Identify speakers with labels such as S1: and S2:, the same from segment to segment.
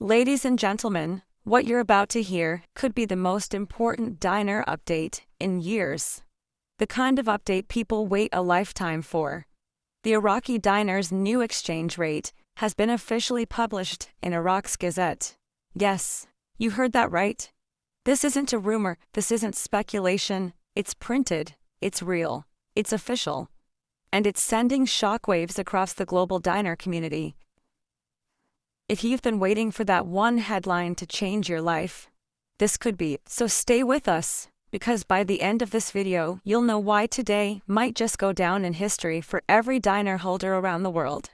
S1: Ladies and gentlemen, what you're about to hear could be the most important dinar update in years. The kind of update people wait a lifetime for. The Iraqi dinar's new exchange rate has been officially published in Iraq's Gazette. Yes, you heard that right. This isn't a rumor, this isn't speculation, it's printed, it's real, it's official. And it's sending shockwaves across the global dinar community. If you've been waiting for that one headline to change your life, this could be. So stay with us, because by the end of this video, you'll know why today might just go down in history for every dinar holder around the world.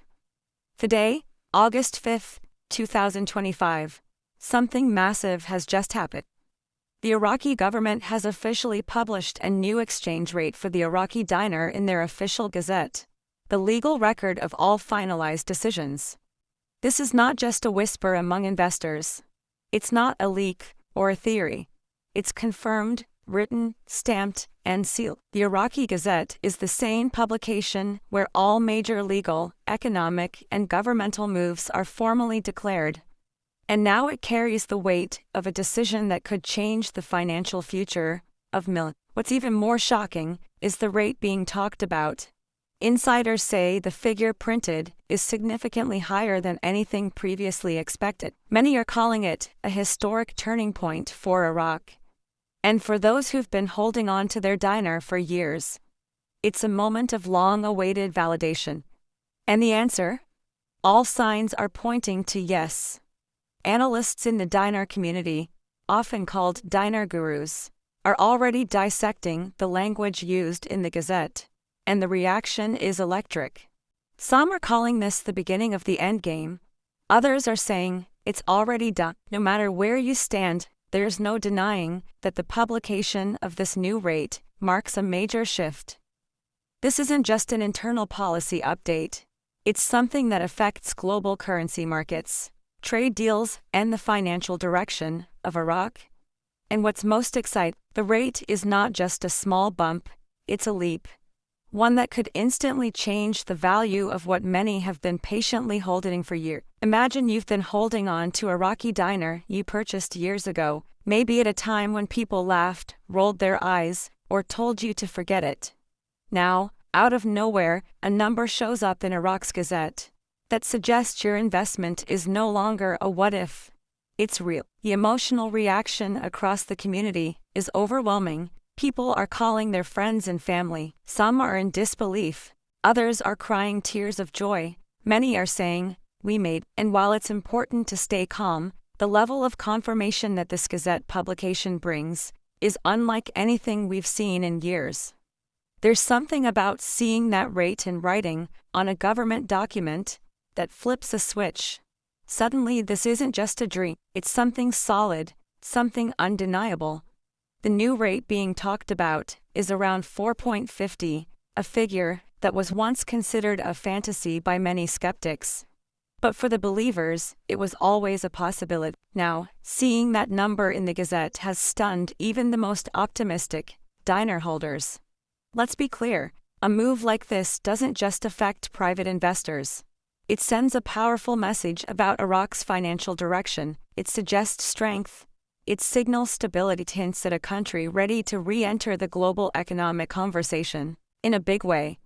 S1: Today, August 5th, 2025, something massive has just happened. The Iraqi government has officially published a new exchange rate for the Iraqi dinar in their official Gazette, the legal record of all finalized decisions. This is not just a whisper among investors. It's not a leak or a theory. It's confirmed, written, stamped, and sealed. The Iraqi Gazette is the same publication where all major legal, economic, and governmental moves are formally declared. And now it carries the weight of a decision that could change the financial future of millions. What's even more shocking is the rate being talked about. Insiders say the figure printed is significantly higher than anything previously expected. Many are calling it a historic turning point for Iraq. And for those who've been holding on to their dinar for years, it's a moment of long-awaited validation. And the answer? All signs are pointing to yes. Analysts in the dinar community, often called dinar gurus, are already dissecting the language used in the Gazette. And the reaction is electric. Some are calling this the beginning of the endgame. Others are saying it's already done. No matter where you stand, there's no denying that the publication of this new rate marks a major shift. This isn't just an internal policy update. It's something that affects global currency markets, trade deals, and the financial direction of Iraq. And what's most exciting, the rate is not just a small bump, it's a leap. One that could instantly change the value of what many have been patiently holding for years. Imagine you've been holding on to Iraqi dinar you purchased years ago, maybe at a time when people laughed, rolled their eyes, or told you to forget it. Now, out of nowhere, a number shows up in Iraq's Gazette that suggests your investment is no longer a what-if. It's real. The emotional reaction across the community is overwhelming. People are calling their friends and family. Some are in disbelief. Others are crying tears of joy. Many are saying, "We made." And while it's important to stay calm, the level of confirmation that this Gazette publication brings is unlike anything we've seen in years. There's something about seeing that rate in writing on a government document that flips a switch. Suddenly, this isn't just a dream. It's something solid, something undeniable. The new rate being talked about is around 4.50, a figure that was once considered a fantasy by many skeptics. But for the believers, it was always a possibility. Now, seeing that number in the Gazette has stunned even the most optimistic dinar holders. Let's be clear, a move like this doesn't just affect private investors. It sends a powerful message about Iraq's financial direction. It suggests strength. It signals stability, hints at a country ready to re-enter the global economic conversation in a big way.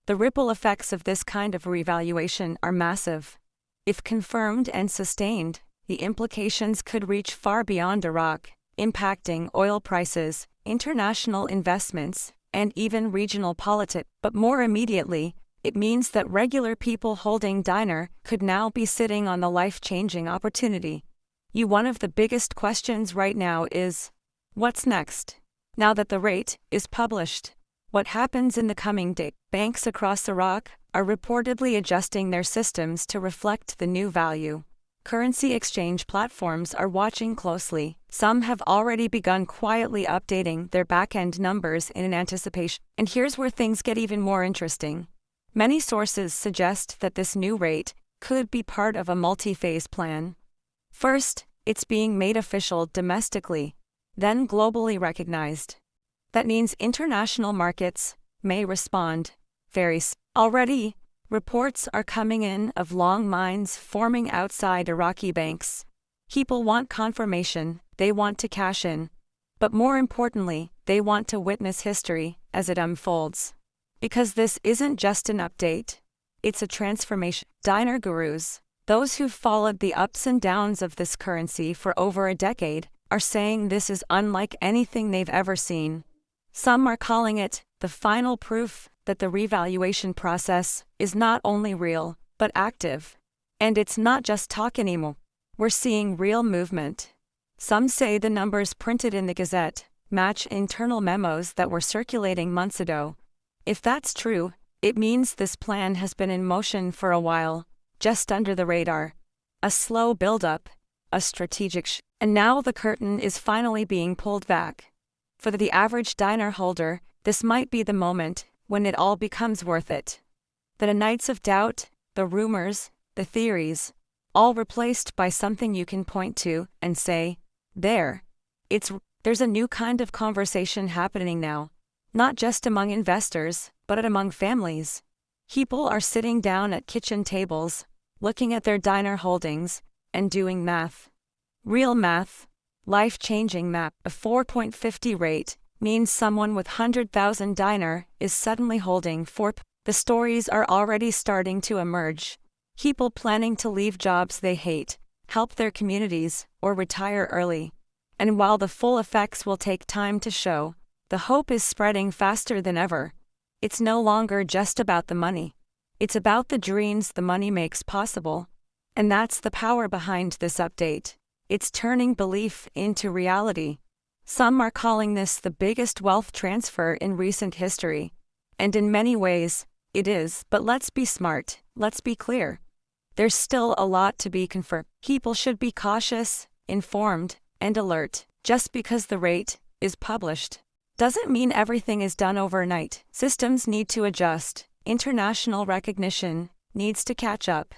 S1: The ripple effects of this kind of revaluation are massive. If confirmed and sustained, the implications could reach far beyond Iraq, impacting oil prices, international investments, and even regional politics. But more immediately, it means that regular people holding dinar could now be sitting on the life-changing opportunity. One of the biggest questions right now is, what's next? Now that the rate is published, what happens in the coming days? Banks across Iraq are reportedly adjusting their systems to reflect the new value. Currency exchange platforms are watching closely. Some have already begun quietly updating their back-end numbers in anticipation. And here's where things get even more interesting. Many sources suggest that this new rate could be part of a multi-phase plan. First, it's being made official domestically, then globally recognized. That means international markets may respond very soon. Already, reports are coming in of long lines forming outside Iraqi banks, People want confirmation, they want to cash in. But more importantly, they want to witness history as it unfolds. Because this isn't just an update, it's a transformation. Dinar gurus, those who've followed the ups and downs of this currency for over a decade, are saying this is unlike anything they've ever seen. Some are calling it the final proof that the revaluation process is not only real, but active. And it's not just talk anymore. We're seeing real movement. Some say the numbers printed in the Gazette match internal memos that were circulating months ago. If that's true, it means this plan has been in motion for a while, just under the radar. A slow build-up, a strategic and now the curtain is finally being pulled back. For the average dinar holder, this might be the moment when it all becomes worth it. The nights of doubt, the rumors, the theories, all replaced by something you can point to and say, there's a new kind of conversation happening now. Not just among investors, but among families. People are sitting down at kitchen tables, looking at their dinar holdings, and doing math. Real math. Life-changing math. A 4.50 rate means someone with 100,000 dinar is suddenly holding 4. The stories are already starting to emerge. People planning to leave jobs they hate, help their communities, or retire early. And while the full effects will take time to show, the hope is spreading faster than ever. It's no longer just about the money. It's about the dreams the money makes possible. And that's the power behind this update. It's turning belief into reality. Some are calling this the biggest wealth transfer in recent history. And in many ways, it is. But let's be smart, let's be clear. There's still a lot to be confirmed. People should be cautious, informed, and alert. Just because the rate is published doesn't mean everything is done overnight. Systems need to adjust. International recognition needs to catch up.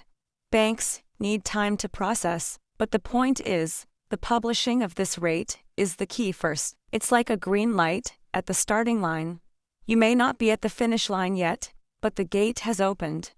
S1: Banks need time to process. But the point is, the publishing of this rate is the key first. It's like a green light at the starting line. You may not be at the finish line yet, but the gate has opened.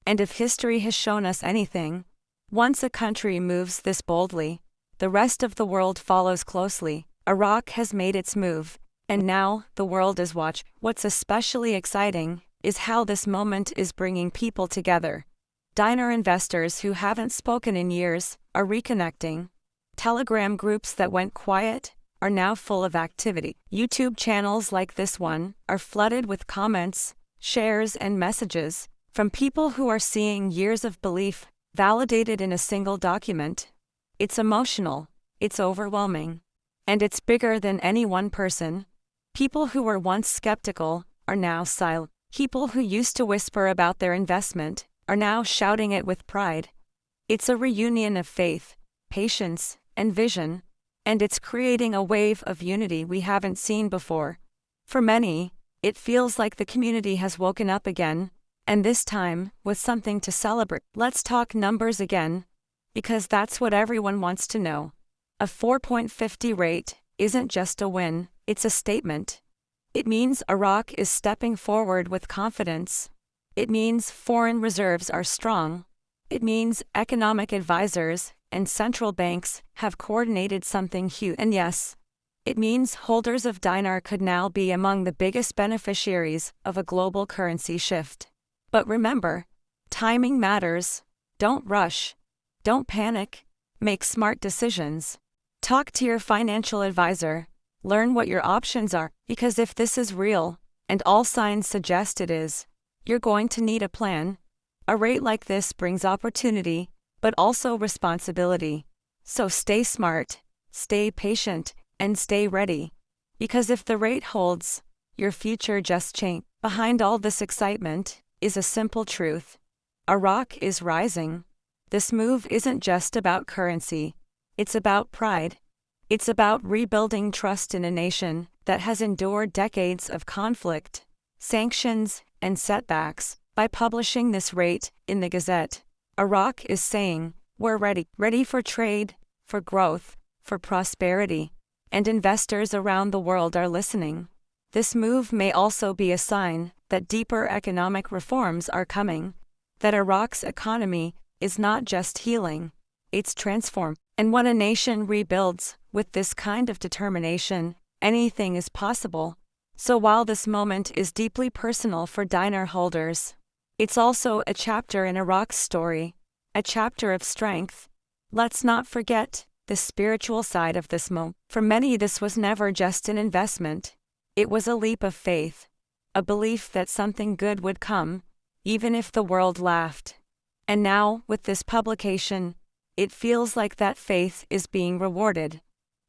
S1: And if history has shown us anything, once a country moves this boldly, the rest of the world follows closely. Iraq has made its move, and now the world is watching. What's especially exciting is how this moment is bringing people together. Dinar investors who haven't spoken in years are reconnecting. Telegram groups that went quiet are now full of activity. YouTube channels like this one are flooded with comments, shares, and messages from people who are seeing years of belief validated in a single document. It's emotional, it's overwhelming, and it's bigger than any one person. People who were once skeptical are now silent. People who used to whisper about their investment are now shouting it with pride. It's a reunion of faith, patience, and vision, and it's creating a wave of unity we haven't seen before. For many, it feels like the community has woken up again, and this time, with something to celebrate. Let's talk numbers again, because that's what everyone wants to know. A 4.50 rate isn't just a win, it's a statement. It means Iraq is stepping forward with confidence. It means foreign reserves are strong. It means economic advisors and central banks have coordinated something huge. And yes, it means holders of dinar could now be among the biggest beneficiaries of a global currency shift. But remember, timing matters. Don't rush. Don't panic. Make smart decisions. Talk to your financial advisor. Learn what your options are, because if this is real, and all signs suggest it is, you're going to need a plan. A rate like this brings opportunity, but also responsibility. So stay smart, stay patient, and stay ready. Because if the rate holds, your future just changed. Behind all this excitement is a simple truth. Iraq is rising. This move isn't just about currency. It's about pride. It's about rebuilding trust in a nation that has endured decades of conflict, sanctions, and setbacks. By publishing this rate in the Gazette, Iraq is saying, we're ready for trade, for growth, for prosperity, and investors around the world are listening. This move may also be a sign that deeper economic reforms are coming, that Iraq's economy is not just healing, it's transformed. And when a nation rebuilds with this kind of determination, anything is possible. So while this moment is deeply personal for dinar holders, it's also a chapter in Iraq's story, a chapter of strength. Let's not forget the spiritual side of this moment. For many, this was never just an investment. It was a leap of faith, a belief that something good would come, even if the world laughed. And now, with this publication, it feels like that faith is being rewarded.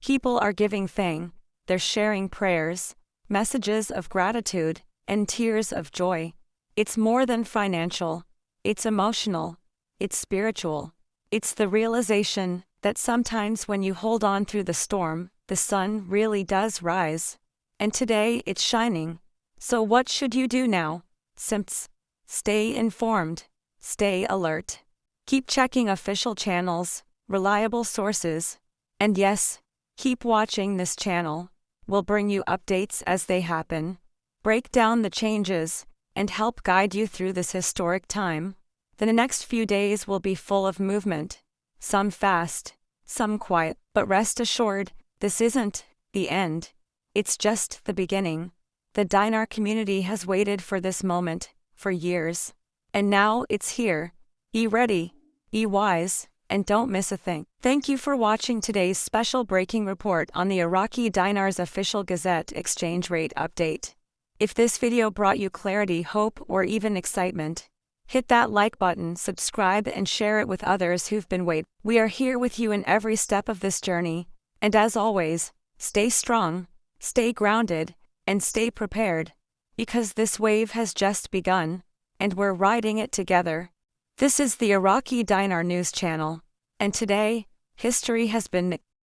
S1: People are giving thanks, they're sharing prayers, messages of gratitude, and tears of joy. It's more than financial, it's emotional, it's spiritual. It's the realization that sometimes when you hold on through the storm, the sun really does rise. And today it's shining. So what should you do now? Simps. Stay informed. Stay alert. Keep checking official channels, reliable sources. And yes, keep watching this channel. We'll bring you updates as they happen, break down the changes, and help guide you through this historic time. The next few days will be full of movement, some fast, some quiet, but rest assured, this isn't the end. It's just the beginning. The dinar community has waited for this moment for years. And now it's here. Be ready, be wise, and don't miss a thing. Thank you for watching today's special breaking report on the Iraqi Dinar's official Gazette exchange rate update. If this video brought you clarity, hope, or even excitement, hit that like button, subscribe, and share it with others who've been waiting. We are here with you in every step of this journey, and as always, stay strong, stay grounded, and stay prepared, because this wave has just begun, and we're riding it together. This is the Iraqi Dinar News channel, and today, history has been